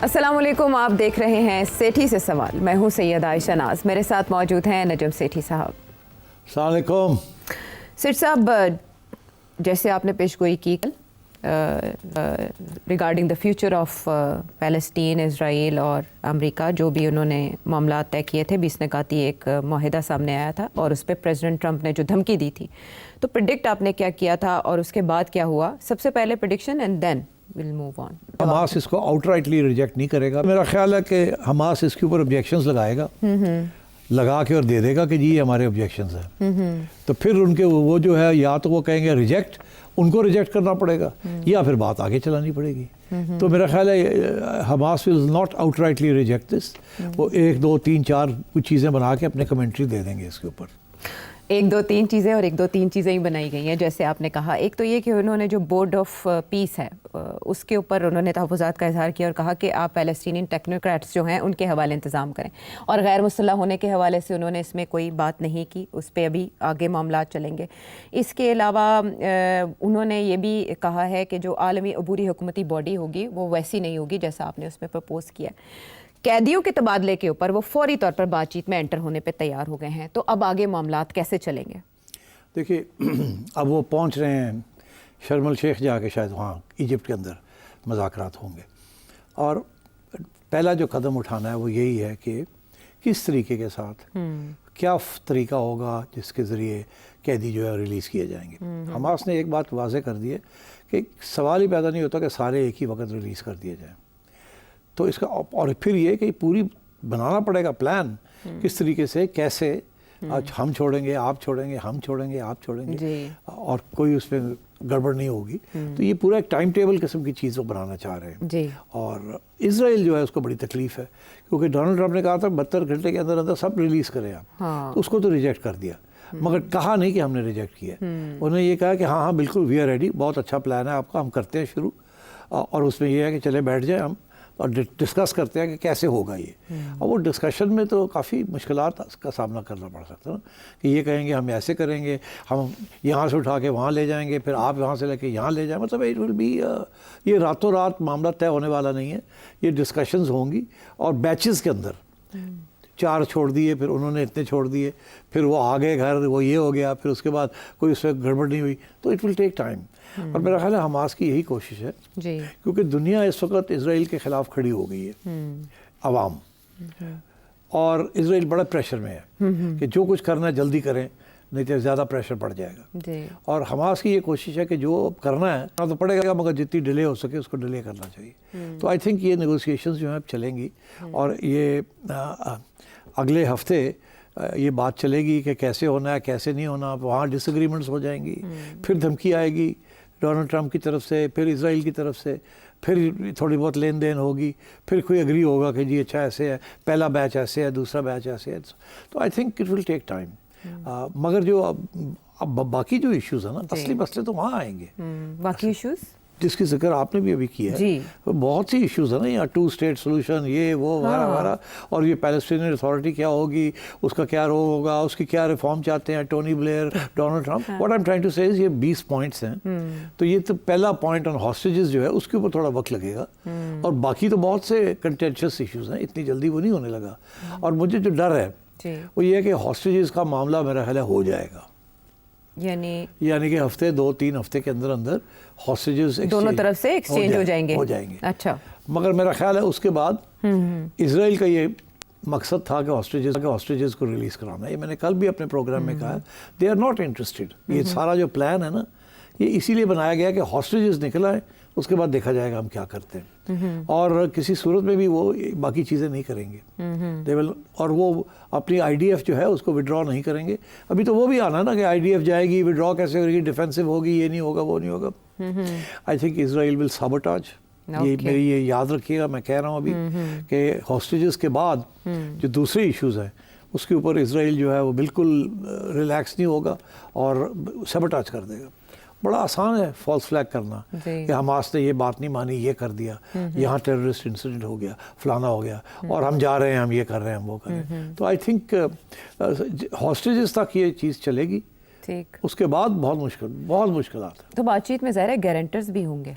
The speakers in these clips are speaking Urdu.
السلام علیکم، آپ دیکھ رہے ہیں سیٹھی سے سوال. میں ہوں سید عائشہ ناز، میرے ساتھ موجود ہیں نجم سیٹھی صاحب. السلام علیکم. سیٹھ صاحب، جیسے آپ نے پیشگوئی کی regarding the future of Palestine, Israel اور امریکہ، جو بھی انہوں نے معاملات طے کیے تھے، 20 نکاتی ایک معاہدہ سامنے آیا تھا اور اس پہ پریزیڈنٹ ٹرمپ نے جو دھمکی دی تھی، تو پریڈکٹ آپ نے کیا کیا تھا اور اس کے بعد کیا ہوا؟ سب سے پہلے prediction and then we'll move on. Hamas اس کو آؤٹ رائٹلی ریجیکٹ نہیں کرے گا. میرا خیال ہے کہ حماس اس کے اوپر آبجیکشنز لگائے گا، لگا کے اور دے دے گا کہ جی یہ ہمارے آبجیکشنز ہیں. تو پھر ان کے وہ جو ہے یا تو وہ کہیں گے ریجیکٹ، ان کو ریجیکٹ کرنا پڑے گا، یا پھر بات آگے چلانی پڑے گی. تو میرا خیال ہے Hamas will not out rightly reject this. وہ 1 2 3 4 کچھ چیزیں بنا کے اپنے کمنٹری دے دیں گے اس کے اوپر. 1 2 3 چیزیں اور 1 2 3 چیزیں ہی بنائی گئی ہیں جیسے آپ نے کہا. ایک تو یہ کہ انہوں نے جو بورڈ آف پیس ہے اس کے اوپر انہوں نے تحفظات کا اظہار کیا اور کہا کہ آپ پیلسٹینین ٹیکنوکریٹس جو ہیں ان کے حوالے انتظام کریں، اور غیر مسلح ہونے کے حوالے سے انہوں نے اس میں کوئی بات نہیں کی. اس پہ ابھی آگے معاملات چلیں گے. اس کے علاوہ انہوں نے یہ بھی کہا ہے کہ جو عالمی عبوری حکومتی باڈی ہوگی وہ ویسی نہیں ہوگی جیسا آپ نے اس میں پرپوز کیا. قیدیوں کے تبادلے کے اوپر وہ فوری طور پر بات چیت میں انٹر ہونے پہ تیار ہو گئے ہیں. تو اب آگے معاملات کیسے چلیں گے؟ دیکھیے، اب وہ پہنچ رہے ہیں شرم الشیخ جا کے، شاید وہاں ایجپٹ کے اندر مذاکرات ہوں گے، اور پہلا جو قدم اٹھانا ہے وہ یہی ہے کہ کس طریقے کے ساتھ کیا طریقہ ہوگا جس کے ذریعے قیدی جو ہے ریلیز کیے جائیں گے. حماس نے ایک بات واضح کر دی ہے کہ سوال ہی پیدا نہیں ہوتا کہ سارے ایک ہی وقت ریلیز کر دیے جائیں. تو اس کا اور پھر یہ کہ پوری بنانا پڑے گا پلان، کس طریقے سے، کیسے ہم چھوڑیں گے، آپ چھوڑیں گے، ہم چھوڑیں گے، آپ چھوڑیں گے، اور کوئی اس میں گڑبڑ نہیں ہوگی. تو یہ پورا ایک ٹائم ٹیبل قسم کی چیز وہ بنانا چاہ رہے ہیں. اور اسرائیل جو ہے اس کو بڑی تکلیف ہے، کیونکہ ڈونلڈ ٹرمپ نے کہا تھا 72 گھنٹے کے اندر اندر سب ریلیز کریں آپ. تو اس کو تو ریجیکٹ کر دیا، مگر کہا نہیں کہ ہم نے ریجیکٹ کیا. انہوں نے یہ کہا کہ ہاں بالکل وی آر ریڈی، بہت اچھا پلان ہے آپ کا، ہم کرتے ہیں شروع. اور اس میں یہ ہے کہ چلے بیٹھ جائیں ہم اور ڈسکس کرتے ہیں کہ کیسے ہوگا یہ. اور وہ ڈسکشن میں تو کافی مشکلات کا سامنا کرنا پڑ سکتا ہے نا، کہ یہ کہیں گے ہم ایسے کریں گے، ہم یہاں سے اٹھا کے وہاں لے جائیں گے، پھر آپ یہاں سے لے کے یہاں لے جائیں. مطلب اٹ ول بی، یہ راتوں رات معاملہ طے ہونے والا نہیں ہے. یہ ڈسکشنز ہوں گی اور بیچز کے اندر 4 چھوڑ دیے، پھر انہوں نے اتنے چھوڑ دیے، پھر وہ آگے گھر وہ یہ ہو گیا، پھر اس کے بعد کوئی اس میں گڑبڑ نہیں ہوئی. تو اٹ ول ٹیک ٹائم. اور میرا خیال ہے حماس کی یہی کوشش ہے، کیونکہ دنیا اس وقت اسرائیل کے خلاف کھڑی ہو گئی ہے، عوام، اور اسرائیل بڑا پریشر میں ہے کہ جو کچھ کرنا ہے جلدی کریں، نہیں تو زیادہ پریشر پڑ جائے گا. اور حماس کی یہ کوشش ہے کہ جو کرنا ہے تو پڑے گا، مگر جتنی ڈیلے ہو سکے اس کو ڈیلے کرنا چاہیے. تو آئی تھنک یہ نیگوسیشنز جو ہیں چلیں گی، اور یہ اگلے ہفتے یہ بات چلے گی کہ کیسے ہونا ہے، کیسے نہیں ہونا. وہاں ڈس ایگریمنٹس ہو جائیں گی، پھر دھمکی آئے گی ڈونلڈ ٹرمپ کی طرف سے، پھر اسرائیل کی طرف سے، پھر تھوڑی بہت لین دین ہوگی، پھر کوئی اگری ہوگا کہ جی اچھا ایسے ہے، پہلا بیچ ایسے ہے، دوسرا بیچ ایسے ہے. تو I think it will take time. مگر جو اب باقی جو ایشوز ہیں نا، اصلی مسئلے تو وہاں آئیں گے. باقی ایشوز جس کی ذکر آپ نے بھی ابھی کیا ہے، بہت سی ایشوز ہیں نا یہاں، 2 اسٹیٹ سولوشن، یہ وہ وغیرہ وغیرہ. اور یہ پیلسٹینین اتھارٹی کیا ہوگی، اس کا کیا رول ہوگا، اس کی کیا ریفارم چاہتے ہیں Tony Blair, Donald Trump. What I am trying to say is یہ 20 پوائنٹس ہیں. تو یہ تو پہلا پوائنٹ آن ہاسٹیجز جو ہے اس کے اوپر تھوڑا وقت لگے گا، اور باقی تو بہت سے کنٹینشس ایشوز ہیں، اتنی جلدی وہ نہیں ہونے لگا. اور مجھے جو ڈر ہے وہ یہ ہے کہ ہاسٹیجز کا معاملہ میرا خیال ہے ہو جائے گا، یعنی کہ ہفتے 2-3 ہفتے کے اندر اندر ہاسٹیجز دونوں طرف سے ایکسچینج ہو جائیں گے. اچھا، مگر میرا خیال ہے اس کے بعد اسرائیل کا یہ مقصد تھا کہ ہاسٹیجز کو ریلیز کرانا. یہ میں نے کل بھی اپنے پروگرام میں کہا ہے، دے آر ناٹ انٹرسٹڈ. یہ سارا جو پلان ہے نا، یہ اسی لیے بنایا گیا کہ ہاسٹیجز نکل آئے، اس کے بعد دیکھا جائے گا ہم کیا کرتے ہیں. اور کسی صورت میں بھی وہ باقی چیزیں نہیں کریں گے. اور وہ اپنی IDF جو ہے اس کو وڈرا نہیں کریں گے. ابھی تو وہ بھی آنا نا کہ IDF جائے گی، وڈرا کیسے کرے گی، ڈیفینسو ہوگی، یہ نہیں ہوگا، وہ نہیں ہوگا. آئی تھنک اسرائیل ول سابوٹاج. یہ میری یہ یاد رکھیے گا، میں کہہ رہا ہوں ابھی کہ ہاسٹیجز کے بعد جو دوسرے ایشوز ہیں اس کے اوپر اسرائیل جو ہے وہ بالکل ریلیکس نہیں ہوگا اور سابوٹاج کر دے گا. بڑا آسان ہے فالس فلیگ کرنا کہ حماس نے یہ بات نہیں مانی، یہ کر دیا، یہاں ٹیررسٹ انسیڈنٹ ہو گیا، فلانا ہو گیا، اور ہم جا رہے ہیں، ہم یہ کر رہے ہیں، ہم وہ کر رہے ہیں. تو آئی تھنک ہاسٹیجز تک یہ چیز چلے گی. اس کے بعد بہت مشکلات ہیں. تو بات چیت میں ظاہر ہے گارنٹرز بھی ہوں گے.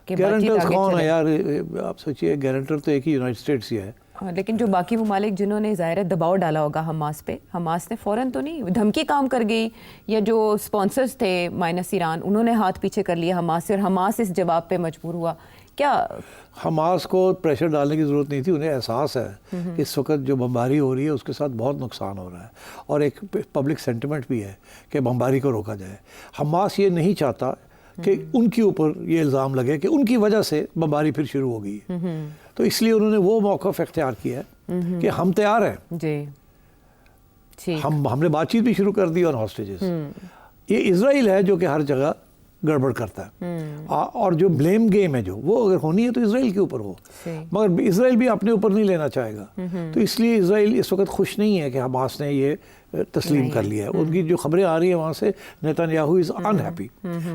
کہ بات چیت گارنٹرز آگے کون ہے چلے. یار؟ آپ سوچیے گارنٹر تو ایک ہی یونائٹڈ اسٹیٹس ہی ہے. لیکن جو باقی ممالک جنہوں نے ظاہر ہے دباؤ ڈالا ہوگا حماس پہ، حماس نے فوراً تو نہیں دھمکی کام کر گئی، یا جو سپانسرز تھے مائنس ایران انہوں نے ہاتھ پیچھے کر لیا حماس سے، اور حماس اس جواب پہ مجبور ہوا. کیا حماس کو پریشر ڈالنے کی ضرورت نہیں تھی، انہیں احساس ہے کہ اس وقت جو بمباری ہو رہی ہے اس کے ساتھ بہت نقصان ہو رہا ہے، اور ایک پبلک سینٹیمنٹ بھی ہے کہ بمباری کو روکا جائے. حماس یہ نہیں چاہتا کہ ان کے اوپر یہ الزام لگے کہ ان کی وجہ سے بمباری پھر شروع ہو گئی ہے، تو اس لیے انہوں نے وہ موقف اختیار کیا ہے کہ ہم تیار ہیں جی، ہم نے بات چیت بھی شروع کر دی آن ہاسٹیجز. یہ اسرائیل ہے جو کہ ہر جگہ گڑبڑ کرتا ہے، اور جو بلیم گیم ہے جو وہ اگر ہونی ہے تو اسرائیل کے اوپر ہو، مگر اسرائیل بھی اپنے اوپر نہیں لینا چاہے گا. تو اس لیے اسرائیل اس وقت خوش نہیں ہے کہ حماس نے یہ تسلیم کر لیا ہے. ان کی جو خبریں آ رہی ہیں وہاں سے نیتن یاہو از انہیپی،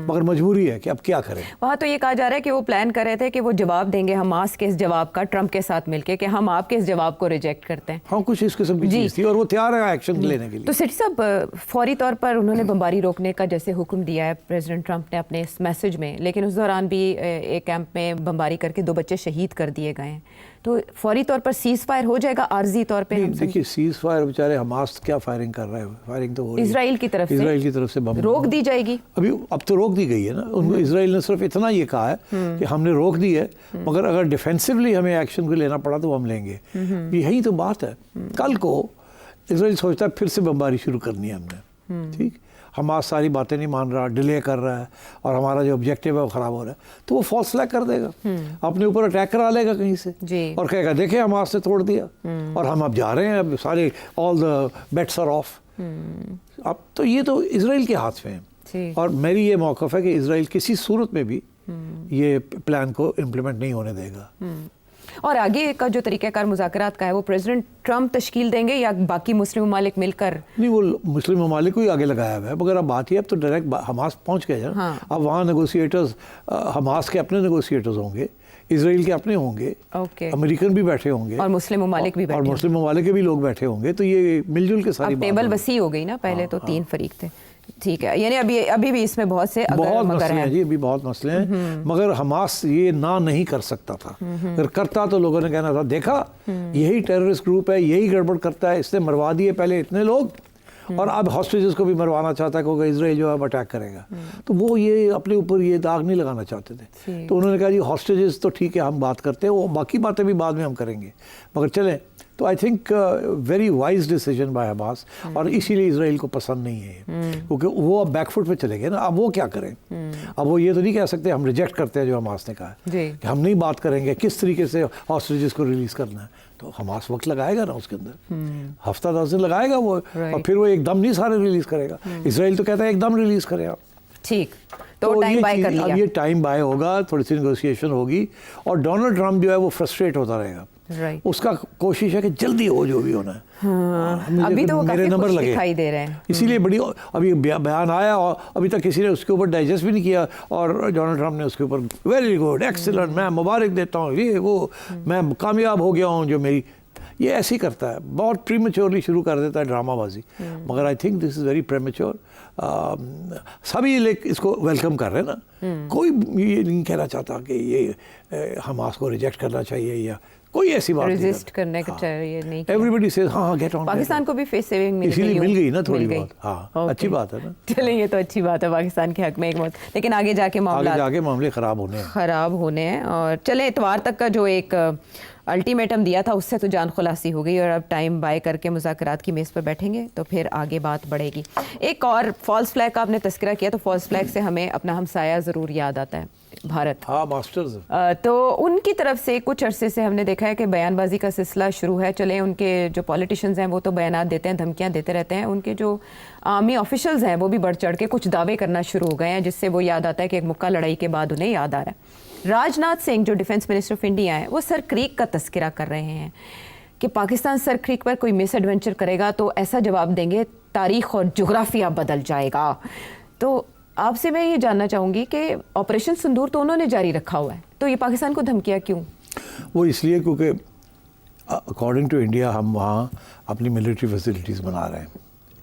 مگر مجبوری ہے کہ اب کیا کریں. وہاں تو یہ کہا جا رہا ہے کہ وہ پلان کر رہے تھے کہ وہ جواب دیں گے حماس کے اس جواب کا ٹرمپ کے ساتھ مل کے کہ ہم آپ کے اس جواب کو ریجیکٹ کرتے ہیں. ہاں کچھ اس قسم کی چیز تھی، اور وہ تیار ہے ایکشن لینے کے لیے. تو سیٹھی صاحب فوری طور پر انہوں نے بمباری روکنے کا جیسے حکم دیا ہے پریزیڈنٹ ٹرمپ نے اپنے اس میسج میں، لیکن اس دوران بھی ایک کیمپ میں بمباری کر کے 2 بچے شہید کر دیے گئے ہیں. تو فوری طور پر سیز فائر ہو جائے گا عارضی طور پہ؟ دیکھیے سیز فائر بیچارے حماس کیا فائرنگ کر رہا ہے، فائرنگ تو ہو رہی ہے اسرائیل کی طرف سے روک دی جائے گی. اب تو روک دی گئی ہے نا. ان کو اسرائیل نے صرف اتنا یہ کہا ہے کہ ہم نے روک دی ہے، مگر اگر ڈیفینسولی ہمیں ایکشن کو لینا پڑا تو ہم لیں گے. یہی تو بات ہے. کل کو اسرائیل سوچتا ہے پھر سے بمباری شروع کرنی ہے ہم نے، ٹھیک، حماس ساری باتیں نہیں مان رہا، ڈیلے کر رہا ہے، اور ہمارا جو آبجیکٹیو ہے وہ خراب ہو رہا ہے، تو وہ فالس فلیگ کر دے گا، اپنے اوپر اٹیک کرا لے گا کہیں سے، اور کہے گا دیکھیں حماس نے توڑ دیا اور ہم اب جا رہے ہیں، اب سارے آل دا بیٹس آر آف. اب تو یہ تو اسرائیل کے ہاتھ میں ہے، اور میری یہ موقف ہے کہ اسرائیل کسی صورت میں بھی یہ پلان کو امپلیمنٹ نہیں ہونے دے گا. اور آگے کا جو طریقہ کار مذاکرات کا ہے وہ پریزیڈنٹ ٹرمپ تشکیل دیں گے یا باقی مسلم ممالک مل کر؟ نہیں، وہ مسلم ممالک کو ہی آگے لگایا ہوا ہے، مگر اب بات یہ اب تو ڈائریکٹ حماس پہنچ گئے نا. اب وہاں نیگوسیٹرز حماس کے اپنے نیگوسیٹرز ہوں گے، اسرائیل کے اپنے ہوں گے، امریکن بھی بیٹھے ہوں گے، اور مسلم ممالک بھی بیٹھے، اور مسلم ممالک کے بھی لوگ بیٹھے ہوں گے. تو یہ مل جل کے ساری ٹیبل وسیع ہو گئی نا، پہلے تو 3 فریق تھے. ٹھیک ہے، یعنی ابھی بھی اس میں بہت مسئلے ہیں جی، ابھی بہت مسئلے ہیں، مگر حماس یہ نہ نہیں کر سکتا تھا. اگر کرتا تو لوگوں نے کہنا تھا دیکھا یہی ٹیررسٹ گروپ ہے، یہی گڑبڑ کرتا ہے، اس نے مروا دیے پہلے اتنے لوگ، اور اب ہاسٹیجز کو بھی مروانا چاہتا ہے کیونکہ اسرائیل جو ہے اب اٹیک کرے گا. تو وہ یہ اپنے اوپر یہ داغ نہیں لگانا چاہتے تھے. تو انہوں نے کہا جی ہاسٹیجز تو ٹھیک ہے ہم بات کرتے ہیں، وہ باقی باتیں بھی بعد میں ہم کریں گے، مگر چلیں. تو I think very wise decision by Hamas, اور اسی لیے اسرائیل کو پسند نہیں ہے، کیونکہ وہ اب بیک فٹ پہ چلے گئے نا. اب وہ کیا کریں؟ اب وہ یہ تو نہیں کہہ سکتے ہم ریجیکٹ کرتے ہیں جو حماس نے کہا ہے کہ ہم نہیں بات کریں گے کس طریقے سے ہاسٹیجز کو ریلیز کرنا ہے. تو حماس وقت لگائے گا نا اس کے اندر، ہفتہ 10 دن لگائے گا وہ، اور پھر وہ ایک دم نہیں سارے ریلیز کرے گا. اسرائیل تو کہتا ہے ایک دم ریلیز کرے آپ. ٹھیک، تو اب یہ ٹائم بائی ہوگا، تھوڑی سی نیگوسیشن ہوگی، اور ڈونلڈ ٹرمپ جو ہے وہ فرسٹریٹ ہوتا رہے گا. اس کا کوشش ہے کہ جلدی ہو جو بھی ہونا ہے. ابھی تو میرے نمبر لگے دکھائی دے رہے ہیں، اسی لیے بڑی ابھی بیان آیا اور ابھی تک کسی نے اس کے اوپر ڈائجسٹ بھی نہیں کیا، اور ڈونلڈ ٹرمپ نے اس کے اوپر ویری گڈ ایکسلنٹ، میں مبارک دیتا ہوں، یہ وہ میں کامیاب ہو گیا ہوں جو میری. یہ ایسے ہی کرتا ہے، بہت پریمیچورلی شروع کر دیتا ہے ڈرامہ بازی. مگر I think this is very پریمیچور. سبھی اس کو ویلکم کر رہے ہیں نا، کوئی یہ نہیں کہنا چاہتا کہ یہ حماس کو ریجیکٹ کرنا چاہیے یا کوئی ایسی بات ریزسٹ کرنے کا چاہیے نہیں. ایوری سیز ہاں گیٹ آن. پاکستان کو بھی فیس سیونگ اسی لیے مل گئی نا تھوڑی بہت. ہاں اچھی بات ہے نا. چلیں یہ تو اچھی بات ہے پاکستان کے حق میں ایک بات، لیکن آگے جا کے معاملے خراب ہونے ہیں. اور چلیں اتوار تک کا جو ایک الٹیمیٹم دیا تھا اس سے تو جان خلاصی ہو گئی، اور اب ٹائم بائی کر کے مذاکرات کی میز پر بیٹھیں گے تو پھر آگے بات بڑھے گی. ایک اور فالس فلیگ کا آپ نے تذکرہ کیا، تو فالس فلیگ سے ہمیں اپنا ہمسایہ ضرور یاد آتا ہے، بھارت. ہاں ماسٹرز. تو ان کی طرف سے کچھ عرصے سے ہم نے دیکھا ہے کہ بیان بازی کا سلسلہ شروع ہے. چلیں ان کے جو پولیٹیشنز ہیں وہ تو بیانات دیتے ہیں، دھمکیاں دیتے رہتے ہیں، ان کے جو آرمی آفیشلز ہیں وہ بھی بڑھ چڑھ کے کچھ دعوے کرنا شروع ہو گئے ہیں، جس سے وہ یاد آتا ہے کہ ایک مکہ لڑائی کے بعد انہیں یاد آ رہا ہے. راج ناتھ سنگھ جو ڈیفنس منسٹر آف انڈیا ہیں، وہ سر کریک کا تذکرہ کر رہے ہیں کہ پاکستان سر کریک پر کوئی مس ایڈونچر کرے گا تو ایسا جواب دیں گے تاریخ اور جغرافیہ بدل جائے گا. تو آپ سے میں یہ جاننا چاہوں گی کہ آپریشن سندور تو انہوں نے جاری رکھا ہوا ہے، تو یہ پاکستان کو دھمکیاں کیوں؟ وہ اس لیے کیونکہ اکارڈنگ ٹو انڈیا ہم وہاں اپنی ملٹری فیسلٹیز بنا رہے ہیں.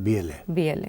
BLA।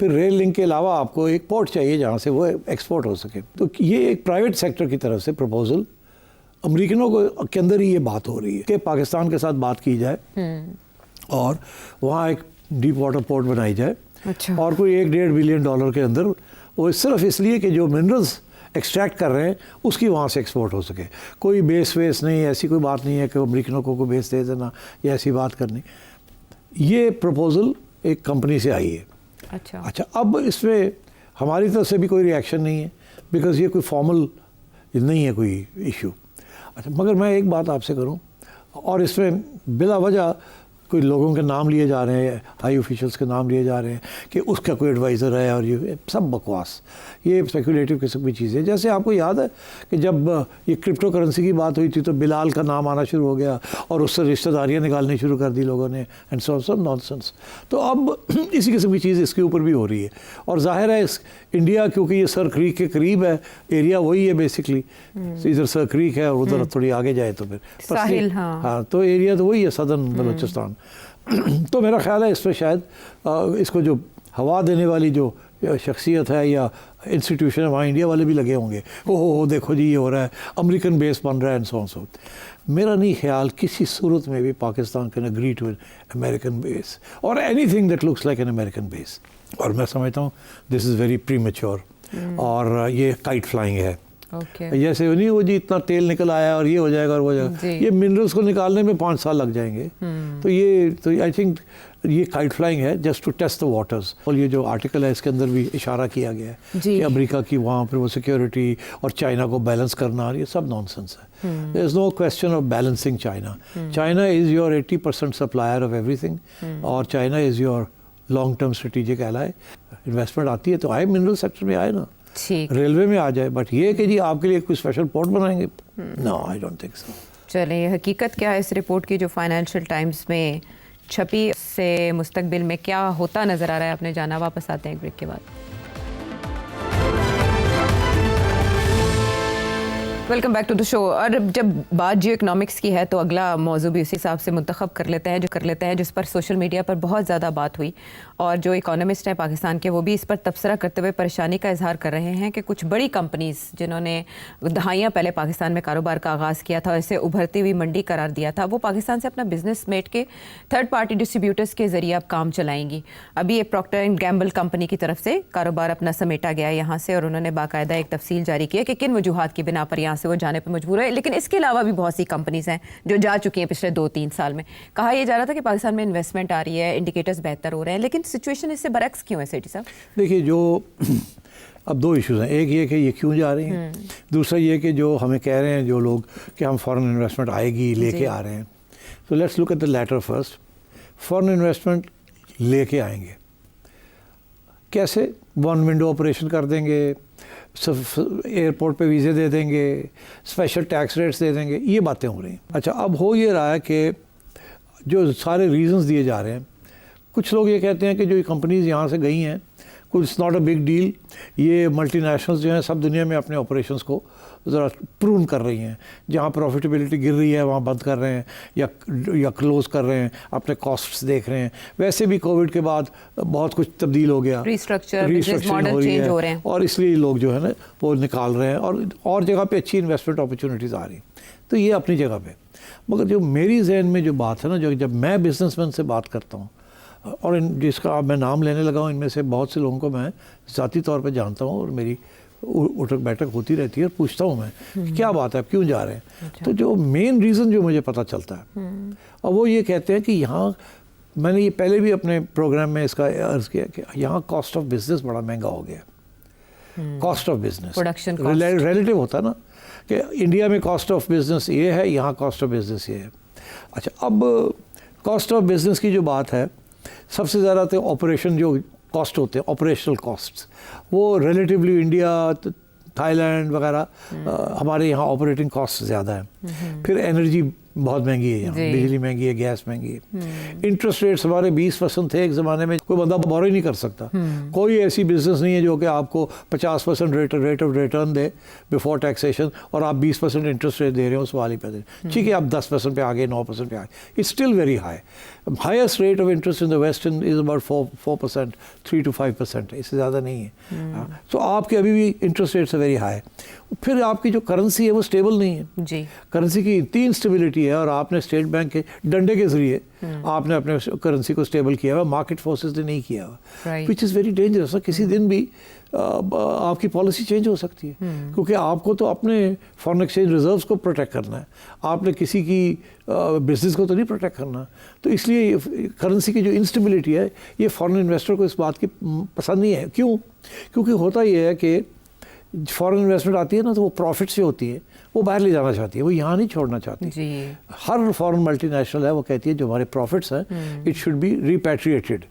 پھر ریل لنک کے علاوہ آپ کو ایک پورٹ چاہیے جہاں سے وہ ایکسپورٹ ہو سکے. تو یہ ایک پرائیویٹ سیکٹر کی طرف سے پروپوزل امریکنوں کو کے اندر ہی یہ بات ہو رہی ہے کہ پاکستان کے ساتھ بات کی جائے اور وہاں ایک ڈیپ واٹر پورٹ بنائی جائے. اچھا. اور کوئی $1.5 بلین کے اندر وہ صرف اس لیے کہ جو منرلز ایکسٹریکٹ کر رہے ہیں اس کی وہاں سے ایکسپورٹ ہو سکے. کوئی بیس ویس نہیں, ایسی کوئی بات نہیں ہے کہ امریکنوں کو کوئی بیس دے دینا یا ایسی بات کرنی. یہ پروپوزل ایک کمپنی سے آئی ہے. اچھا اب اس میں ہماری طرف سے بھی کوئی ری ایکشن نہیں ہے بیکاز یہ کوئی فارمل نہیں ہے کوئی ایشو. اچھا مگر میں ایک بات آپ سے کروں, اور اس میں بلا وجہ کوئی لوگوں کے نام لیے جا رہے ہیں, ہائی آفیشلس کے نام لیے جا رہے ہیں کہ اس کا کوئی ایڈوائزر ہے, اور یہ سب بکواس, یہ اسپیکولیٹو قسم کی چیزیں. جیسے آپ کو یاد ہے کہ جب یہ کرپٹو کرنسی کی بات ہوئی تھی تو بلال کا نام آنا شروع ہو گیا اور اس سے رشتہ داریاں نکالنی شروع کر دی لوگوں نے, اینڈ سو نان سینس. تو اب اسی قسم کی چیز اس کے اوپر بھی ہو رہی ہے. اور ظاہر ہے انڈیا کیونکہ یہ سر کریک کے قریب ہے, ایریا وہی ہے بیسکلی, ادھر سر کریک ہے اور ادھر تھوڑی آگے جائے تو پھر ساحل, ہاں تو ایریا تو وہی ہے سدرن بلوچستان. تو میرا خیال ہے اس پہ شاید اس کو جو ہوا دینے والی جو شخصیت ہے یا انسٹیٹیوشن ہے وہاں انڈیا والے بھی لگے ہوں گے, اوہ دیکھو جی یہ ہو رہا ہے, امریکن بیس بن رہا ہے, اینڈ سو. میرا نہیں خیال کسی صورت میں بھی Pakistan can agree to American base اور anything that looks like an American base. اور میں سمجھتا ہوں دس از ویری پری میچور, اور یہ کائٹ فلائنگ ہے. جیسے نہیں وہ جی اتنا تیل نکل آیا اور یہ ہو جائے گا اور وہ جائے گا, یہ منرلس کو نکالنے میں 5 سال لگ جائیں گے. تو آئی تھنک یہ کائٹ فلائنگ ہے just to test the waters. اور یہ جو آرٹیکل ہے اس کے اندر بھی اشارہ کیا گیا ہے کہ امریکہ کی وہاں پہ وہ سیکیورٹی اور چائنا کو بیلنس کرنا, یہ سب نان سینس ہے. There is no question of balancing China. China is your 80% supplier of everything, اور China is your long term strategic ally. Investment آتی ہے تو آئے منرل سیکٹر میں آئے نا, ریلوے میں آ جائے, بٹ یہ کہ جی آپ کے لیے کوئی اسپیشل پورٹ بنائیں گے, نو آئی ڈونٹ تھنک سو. چلیں حقیقت کیا ہے اس رپورٹ کی جو فائنینشیل ٹائمز میں چھپی, سے مستقبل میں کیا ہوتا نظر آ رہا ہے, آپ نے جانا. واپس آتے ہیں ایک بریک کے بعد. ویلکم بیک ٹو دا شو. اور جب بات جیو اکنامکس کی ہے تو اگلا موضوع بھی اسی حساب سے منتخب کر لیتے ہیں جس پر سوشل میڈیا پر بہت زیادہ بات ہوئی, اور جو اکانومسٹ ہیں پاکستان کے وہ بھی اس پر تبصرہ کرتے ہوئے پریشانی کا اظہار کر رہے ہیں کہ کچھ بڑی کمپنیز جنہوں نے دہائیاں پہلے پاکستان میں کاروبار کا آغاز کیا تھا اور اسے ابھرتی ہوئی منڈی قرار دیا تھا, وہ پاکستان سے اپنا بزنس میٹ کے تھرڈ پارٹی ڈسٹریبیوٹرز کے ذریعے اب کام چلائیں گی. ابھی یہ پروکٹر اینڈ گیمبل کمپنی کی طرف سے کاروبار اپنا سمیٹا گیا یہاں سے, اور انہوں نے باقاعدہ ایک تفصیل جاری کی ہے کہ کن وجوہات کی بنا پر یہاں سے وہ جانے پہ مجبور ہے. لیکن اس کے علاوہ بھی بہت سی کمپنیز ہیں جو جا چکی ہیں پچھلے 2-3 سال میں. کہا یہ جا رہا تھا کہ پاکستان میں انویسٹمنٹ آ رہی ہے, انڈیکیٹرز بہتر ہو رہے ہیں, لیکن سچویشن اس سے برعکس کیوں ہے سیٹھی صاحب؟ دیکھیے جو اب 2 ایشوز ہیں, ایک یہ کہ یہ کیوں جا رہی ہیں, دوسرا یہ کہ جو ہمیں کہہ رہے ہیں جو لوگ کہ ہم فارن انویسٹمنٹ آئے گی لے کے آ رہے ہیں. تو let's look at the letter first. Foreign investment لے کے آئیں گے کیسے؟ 1 ونڈو آپریشن کر دیں گے, ایئرپورٹ پہ ویزے دے دیں گے, اسپیشل ٹیکس ریٹس دے دیں گے, یہ باتیں ہو رہی ہیں. اچھا اب ہو یہ رہا ہے کہ جو سارے ریزنز دیے جا رہے ہیں, کچھ لوگ یہ کہتے ہیں کہ جو یہ کمپنیز یہاں سے گئی ہیں کچھ it's not a big deal, یہ ملٹی نیشنلز جو ہیں سب دنیا میں اپنے آپریشنس کو ذرا پرون کر رہی ہیں, جہاں پروفیٹیبلٹی گر رہی ہے وہاں بند کر رہے ہیں یا کلوز کر رہے ہیں, اپنے کاسٹس دیکھ رہے ہیں. ویسے بھی کووڈ کے بعد بہت کچھ تبدیل ہو گیا, ریسٹرکچرنگ ہو رہی ہے, اور اس لیے لوگ جو ہے نا وہ نکال رہے ہیں, اور جگہ پہ اچھی انویسٹمنٹ اپرچونیٹیز آ رہی ہیں. تو یہ اپنی جگہ پہ. مگر جو میری ذہن میں جو بات ہے نا, جو جب میں بزنس مین سے بات کرتا ہوں, اور جس کا اب میں نام لینے لگا ہوں, ان میں سے بہت سے لوگوں کو میں ذاتی طور پہ جانتا ہوں, اور میری اٹھک بیٹھک ہوتی رہتی ہے, اور پوچھتا ہوں میں کیا بات ہے, کیوں جا رہے ہیں. تو جو مین ریزن جو مجھے پتہ چلتا ہے, اور وہ یہ کہتے ہیں کہ یہاں, میں نے یہ پہلے بھی اپنے پروگرام میں اس کا عرض کیا کہ یہاں کاسٹ آف بزنس بڑا مہنگا ہو گیا. کاسٹ آف بزنس ریلیٹیو ہوتا ہے نا, کہ انڈیا میں کاسٹ آف بزنس یہ ہے, یہاں کاسٹ آف بزنس یہ ہے. اچھا اب کاسٹ آف بزنس کی جو بات ہے, سب سے زیادہ تو آپریشن جو کاسٹ ہوتے ہیں, آپریشنل کاسٹس, وہ ریلیٹیولی انڈیا, تھائی لینڈ وغیرہ ہمارے یہاں آپریٹنگ کاسٹ زیادہ ہیں. پھر انرجی بہت مہنگی ہے یہاں, بجلی مہنگی ہے, گیس مہنگی ہے. انٹرسٹ ریٹس ہمارے 20% تھے ایک زمانے میں, کوئی بندہ بورو ہی نہیں کر سکتا. کوئی ایسی بزنس نہیں ہے جو کہ آپ کو 50% rate of return they before taxation اور آپ 20% انٹرسٹ ریٹ دے رہے ہو, سوال ہی پیدا نہیں. ٹھیک ہے آپ 10% پہ آگے, 9% پہ آگے, it's still very high. Highest rate of interest in the western is about 4%, 3 to 5%, اس سے زیادہ نہیں ہے. تو آپ کے ابھی بھی انٹرسٹ ریٹس ویری ہائی. پھر آپ کی جو کرنسی ہے وہ اسٹیبل نہیں ہے. جی کرنسی کی 3 اسٹیبلٹی ہے, اور آپ نے اسٹیٹ بینک کے ڈنڈے کے ذریعے آپ نے اپنے کرنسی کو اسٹیبل کیا ہوا, مارکیٹ فورسز نے نہیں کیا ہوا, وچ از ویری ڈینجرس. کسی دن بھی آپ کی پالیسی چینج ہو سکتی ہے, کیونکہ آپ کو تو اپنے فارن ایکسچینج ریزروز کو پروٹیکٹ کرنا ہے, آپ نے کسی کی بزنس کو تو نہیں پروٹیکٹ کرنا. تو اس لیے کرنسی کی جو انسٹیبلٹی ہے یہ فارن انویسٹر کو اس بات کی پسند نہیں ہے. کیوں؟ کیونکہ ہوتا یہ ہے کہ فارن انویسٹمنٹ آتی ہے نا, تو وہ پروفٹس جو ہوتی ہے وہ باہر لے جانا چاہتی ہے, وہ یہاں نہیں چھوڑنا چاہتی. ہر فارن ملٹی نیشنل ہے وہ کہتی ہے جو ہمارے پروفٹس ہیں اٹ شوڈ بی ریپیٹریٹڈ.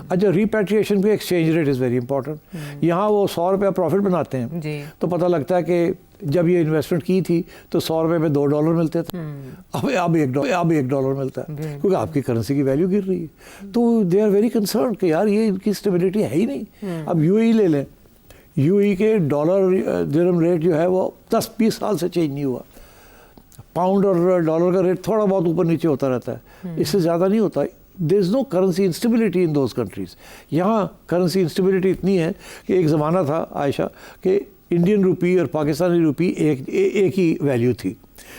اچھا, ریپیٹریشن پہ exchange rate is very important. یہاں وہ 100 روپیہ پروفٹ بناتے ہیں تو پتہ لگتا ہے کہ جب یہ انویسٹمنٹ کی تھی تو 100 روپے میں $2 ملتے تھے, اب $1 ملتا ہے, کیونکہ آپ کی کرنسی کی ویلیو گر رہی ہے. تو دے آر ویری کنسرن کہ یار یہ ان کی اسٹیبلٹی ہے ہی نہیں. اب UAE لے لیں, UAE کے ڈالر درہم ریٹ جو ہے وہ 10-20 سال سے چینج نہیں ہوا. پاؤنڈ اور ڈالر کا ریٹ تھوڑا بہت اوپر نیچے ہوتا رہتا ہے, اس سے زیادہ نہیں ہوتا. There is no currency instability in those countries. یہاں کرنسی انسٹیبلٹی اتنی ہے کہ ایک زمانہ تھا عائشہ کہ انڈین روپی اور پاکستانی روپی ایک ہی ویلیو تھی.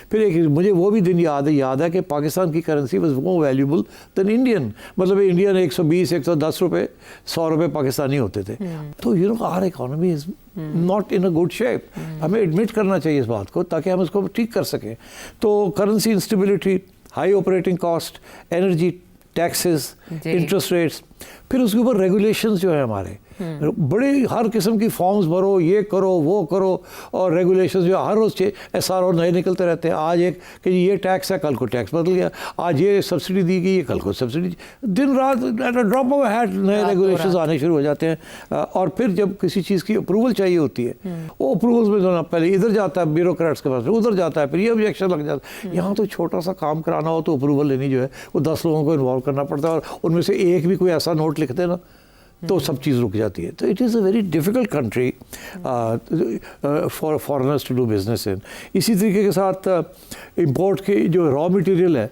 پھر مجھے وہ بھی دن یاد ہے کہ پاکستان کی currency was more valuable than Indian. مطلب انڈین 120-110 روپے, 100 روپے پاکستانی ہوتے تھے. تو our economy is not in a good shape. ہمیں ایڈمٹ کرنا چاہیے اس بات کو تاکہ ہم اس کو ٹھیک کر سکیں. تو currency instability, high operating cost, energy, taxes, interest rates, پھر اس کے اوپر ریگولیشنز جو ہے ہمارے بڑی ہر قسم کی فارمز بھرو, یہ کرو وہ کرو, اور ریگولیشنز جو ہر روز SRO نئے نکلتے رہتے ہیں. آج ایک کہ یہ ٹیکس ہے, کل کو ٹیکس بدل گیا, آج یہ سبسڈی دی گئی, کل کو سبسڈی, دن رات at a drop of hat نئے ریگولیشنز آنے شروع ہو جاتے ہیں. اور پھر جب کسی چیز کی اپروول چاہیے ہوتی ہے, وہ اپروولز میں جو پہلے ادھر جاتا ہے بیوروکریٹس کے پاس, ادھر جاتا ہے, پھر یہ آبجیکشن لگ جاتا ہے. یہاں تو چھوٹا سا کام کرانا ہو تو اپروول لینی جو ہے وہ 10 لوگوں کو انوالو کرنا پڑتا ہے, اور ان میں سے ایک بھی کوئی ایسا نوٹ لکھ دے نا تو سب چیز رک جاتی ہے. تو it is a very difficult country for foreigners to do business in. اسی طریقے کے ساتھ امپورٹ کی جو را مٹیریل ہے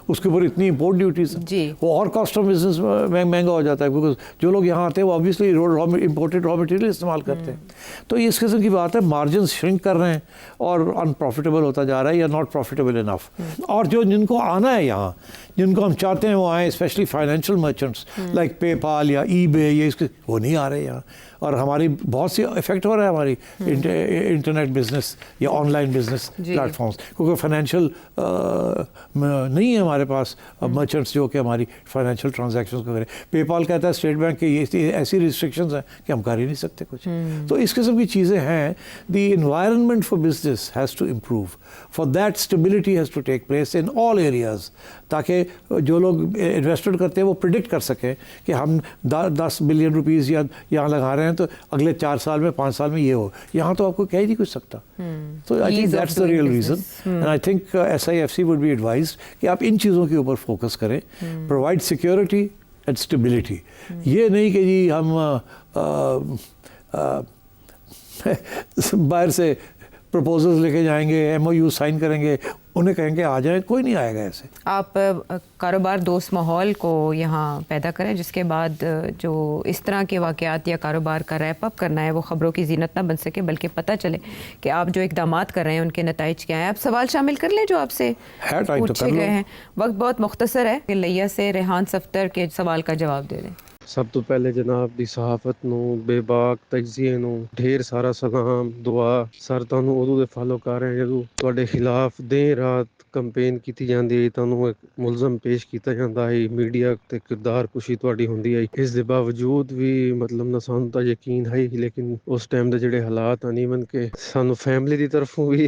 اس کے اوپر اتنی امپورٹ ڈیوٹیز ہیں, وہ اور کاسٹ آف بزنس مہنگا ہو جاتا ہے, بیکاز جو لوگ یہاں آتے ہیں وہ آبویسلی امپورٹیڈ را مٹیریل استعمال کرتے ہیں. تو یہ اس قسم کی بات ہے, مارجنس شرنک کر رہے ہیں اور ان پروفیٹیبل ہوتا جا رہا ہے یا ناٹ پروفیٹیبل انف. اور جن کو آنا ہے یہاں, جن کو ہم چاہتے ہیں وہ آئیں, اسپیشلی فائنینشیل مرچنٹس لائک پے پال یا ای بے, یہ اس کے وہ نہیں آ رہے یہاں. اور ہماری بہت سی افیکٹ ہو رہا ہے ہماری انٹرنیٹ بزنس یا online business platforms, کیونکہ فائنینشیل نہیں ہے ہمارے پاس مرچنٹس جو کہ ہماری فائنینشیل ٹرانزیکشنز کو کریں. پے پال کہتا ہے اسٹیٹ بینک کے یہ ایسی ریسٹرکشنز ہیں کہ ہم کر ہی نہیں سکتے کچھ. تو اس قسم کی چیزیں ہیں. The environment for business has to improve, for that stability has to take place in all areas, تاکہ جو لوگ انویسٹمنٹ کرتے ہیں وہ پریڈکٹ کر سکیں کہ ہم 10 بلین روپیز یہاں لگا رہے ہیں تو اگلے 4 سال میں 5 سال میں یہ ہو. یہاں تو آپ کو کہہ ہی نہیں کچھ سکتا. تو I think that's the real reason, and I think SIFC would be advised کہ آپ ان چیزوں کے اوپر فوکس کریں. Provide security and stability. یہ نہیں کہ جی ہم باہر سے پروپوزلز لے کے جائیں گے, MOU سائن کریں گے, انہیں کہیں گے آ جائیں, کوئی نہیں آئے گا ایسے. آپ کاروبار دوست ماحول کو یہاں پیدا کریں جس کے بعد جو اس طرح کے واقعات یا کاروبار کا ریپ اپ کرنا ہے وہ خبروں کی زینت نہ بن سکے, بلکہ پتہ چلے کہ آپ جو اقدامات کر رہے ہیں ان کے نتائج کیا ہیں. آپ سوال شامل کر لیں جو آپ سے پوچھے گئے ہیں. وقت بہت مختصر ہے کہ لیا سے ریحان صفتر کے سوال کا جواب دے دیں. سب تو پہلے جناب دی صحافت نو بے باک تجزیے نو ڈھیر سارا سلام دعا. سر تانوں ادو دے فالو کر رہے ہیں جدوں تواڈے خلاف دن رات کمپین کیتی جاندی ہے, تانوں ایک ملزم پیش کیتا جاندا ہے, میڈیا تے کردار کشی تواڈی ہوندی ہے. اس دے باوجود بھی مطلب نہ سانوں تا یقین ہے, لیکن اس ٹائم دے جڑے حالات ایون کہ سانوں فیملی دی طرفوں بھی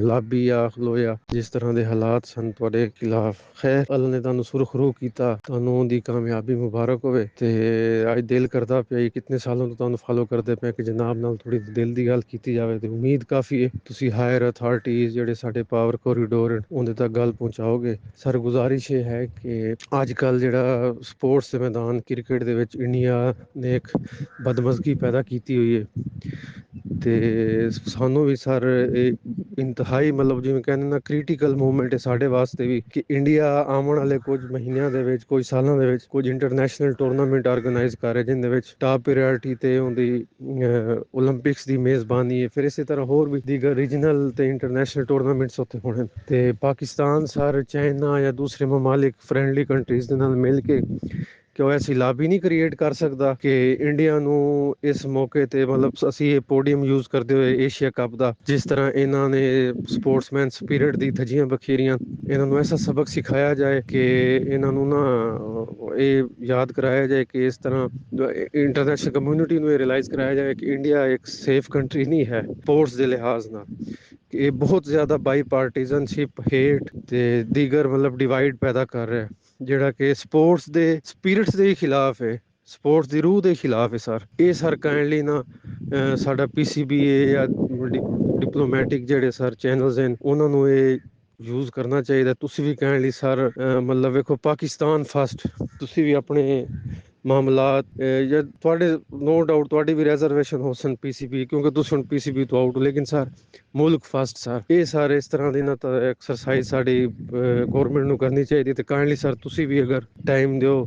ਲਾਬੀ ਆਖ ਲੋ ਜਾਂ ਜਿਸ ਤਰ੍ਹਾਂ ਦੇ ਹਾਲਾਤ ਸਨ ਤੁਹਾਡੇ ਖਿਲਾਫ ਖੈਰ ਅੱਲਾ ਨੇ ਤੁਹਾਨੂੰ ਸੁਰਖਰੂ ਕੀਤਾ ਤੁਹਾਨੂੰ ਉਹਦੀ ਕਾਮਯਾਬੀ ਮੁਬਾਰਕ ਹੋਵੇ ਤੇ ਅੱਜ ਦਿਲ ਕਰਦਾ ਪਿਆ ਕਿੰਨੇ ਸਾਲਾਂ ਤੋਂ ਤੁਹਾਨੂੰ ਫਾਲੋ ਕਰਦੇ ਪਏ ਕਿ ਜਨਾਬ ਨਾਲ ਥੋੜੀ ਦਿਲ ਦੀ ਗੱਲ ਕੀਤੀ ਜਾਵੇ ਤੇ ਉਮੀਦ ਕਾਫੀ ਹੈ ਤੁਸੀਂ ਹਾਇਰ ਅਥਾਰਟੀਜ਼ ਜਿਹੜੇ ਸਾਡੇ ਪਾਵਰ ਕੋਰੀਡੋਰ ਉਹਦੇ ਤੱਕ ਗੱਲ ਪਹੁੰਚਾਓਗੇ ਸਰ ਗੁਜ਼ਾਰਿਸ਼ ਇਹ ਹੈ ਕਿ ਅੱਜ ਕੱਲ ਜਿਹੜਾ ਸਪੋਰਟਸ ਦੇ ਮੈਦਾਨ ਕ੍ਰਿਕਟ ਦੇ ਵਿੱਚ ਇੰਡੀਆ ਨੇ ਇੱਕ ਬਦਮਜ਼ਗੀ ਪੈਦਾ ਕੀਤੀ ਹੋਈ ਹੈ ਤੇ ਸਾਨੂੰ ਵੀ ਸਰ ਇੰਤਹਾਈ ਮਤਲਬ ਜਿਵੇਂ ਕਹਿੰਦੇ ਨਾ ਕ੍ਰਿਟੀਕਲ ਮੂਵਮੈਂਟ ਹੈ ਸਾਡੇ ਵਾਸਤੇ ਵੀ ਕਿ ਇੰਡੀਆ ਆਉਣ ਵਾਲੇ ਕੁਝ ਮਹੀਨਿਆਂ ਦੇ ਵਿੱਚ ਕੁਝ ਸਾਲਾਂ ਦੇ ਵਿੱਚ ਕੁਝ ਇੰਟਰਨੈਸ਼ਨਲ ਟੂਰਨਾਮੈਂਟ ਆਰਗੇਨਾਈਜ਼ ਕਰ ਰਿਹਾ ਜਿੰਦੇ ਵਿੱਚ ਟਾਪ ਪ੍ਰਾਇੋਰਟੀ ਤੇ ਉਹਦੀ 올림픽ਸ ਦੀ ਮੇਜ਼ਬਾਨੀ ਹੈ ਫਿਰ ਇਸੇ ਤਰ੍ਹਾਂ ਹੋਰ ਵੀ ਦੀਗਰ ਰੀਜਨਲ ਤੇ ਇੰਟਰਨੈਸ਼ਨਲ ਟੂਰਨਾਮੈਂਟਸ ਉੱਥੇ ਹੋਣੇ ਤੇ ਪਾਕਿਸਤਾਨ ਸਰ ਚਾਈਨਾ ਜਾਂ ਦੂਸਰੇ ਮਮਾਲਿਕ ਫਰੈਂਡਲੀ ਕੰਟਰੀਜ਼ ਦੇ ਨਾਲ ਮਿਲ ਕੇ ਕਿ ਉਹ ਐਸੀ ਲਾਬੀ ਨਹੀਂ ਕ੍ਰੀਏਟ ਕਰ ਸਕਦਾ ਕਿ ਇੰਡੀਆ ਨੂੰ ਇਸ ਮੌਕੇ ਤੇ ਮਤਲਬ ਅਸੀਂ ਇਹ ਪੋਡੀਅਮ ਯੂਜ਼ ਕਰਦੇ ਹੋਏ ਏਸ਼ੀਆ ਕੱਪ ਦਾ ਜਿਸ ਤਰ੍ਹਾਂ ਇਹਨਾਂ ਨੇ ਸਪੋਰਟਸਮੈਨ ਸਪਿਰਿਟ ਦੀ ਧੱਜੀਆਂ ਬਖੀਰੀਆਂ ਇਹਨਾਂ ਨੂੰ ਐਸਾ ਸਬਕ ਸਿਖਾਇਆ ਜਾਏ ਕਿ ਇਹਨਾਂ ਨੂੰ ਨਾ ਇਹ ਯਾਦ ਕਰਾਇਆ ਜਾਏ ਕਿ ਇਸ ਤਰ੍ਹਾਂ ਇੰਟਰਨੈਸ਼ਨਲ ਕਮਿਊਨਿਟੀ ਨੂੰ ਇਹ ਰਿਅਲਾਈਜ਼ ਕਰਾਇਆ ਜਾਏ ਕਿ ਇੰਡੀਆ ਇੱਕ ਸੇਫ ਕੰਟਰੀ ਨਹੀਂ ਹੈ ਸਪੋਰਟਸ ਦੇ ਲਿਹਾਜ਼ ਨਾਲ ਕਿ ਇਹ ਬਹੁਤ ਜ਼ਿਆਦਾ ਬਾਈ ਪਾਰਟੀਜ਼ਨਸ਼ਿਪ ਹੇਟ ਤੇ ਦੀਗਰ ਮਤਲਬ ਡਿਵਾਈਡ ਪੈਦਾ ਕਰ ਰਿਹਾ ਜਿਹੜਾ ਕਿ ਸਪੋਰਟਸ ਦੇ ਸਪਿਰਿਟਸ ਦੇ ਖਿਲਾਫ ਹੈ ਸਪੋਰਟਸ ਦੀ ਰੂਹ ਦੇ ਖਿਲਾਫ ਹੈ ਸਰ ਇਹ ਸਰ ਕਾਈਂਡਲੀ ਨਾ ਸਾਡਾ PCBA ਜਾਂ ਡਿਪਲੋਮੈਟਿਕ ਜਿਹੜੇ ਸਰ ਚੈਨਲਸ ਹਨ ਉਹਨਾਂ ਨੂੰ ਇਹ ਯੂਜ਼ ਕਰਨਾ ਚਾਹੀਦਾ ਤੁਸੀਂ ਵੀ ਕਾਈਂਡਲੀ ਸਰ ਮਤਲਬ ਵੇਖੋ ਪਾਕਿਸਤਾਨ ਫਸਟ ਤੁਸੀਂ ਵੀ ਆਪਣੇ ਮਾਮਲਾਤ ਜਾਂ ਤੁਹਾਡੇ ਨੋ ਡਾਊਟ ਤੁਹਾਡੀ ਵੀ ਰਿਜ਼ਰਵੇਸ਼ਨ ਹੋ ਸਨ PCB ਕਿਉਂਕਿ ਤੁਸੀਂ ਹੁਣ PCB ਤੋਂ ਆਊਟ ਲੇਕਿਨ ਸਰ ਮੁਲਕ ਫਸਟ ਸਰ ਇਹ ਸਾਰੇ ਇਸ ਤਰ੍ਹਾਂ ਦੀ ਨਾ ਤਾਂ ਐਕਸਰਸਾਈਜ਼ ਸਾਡੀ ਗਵਰਨਮੈਂਟ ਨੂੰ ਕਰਨੀ ਚਾਹੀਦੀ ਤੇ ਕਾਈਂਡਲੀ ਸਰ ਤੁਸੀਂ ਵੀ ਅਗਰ ਟਾਈਮ ਦਿਓ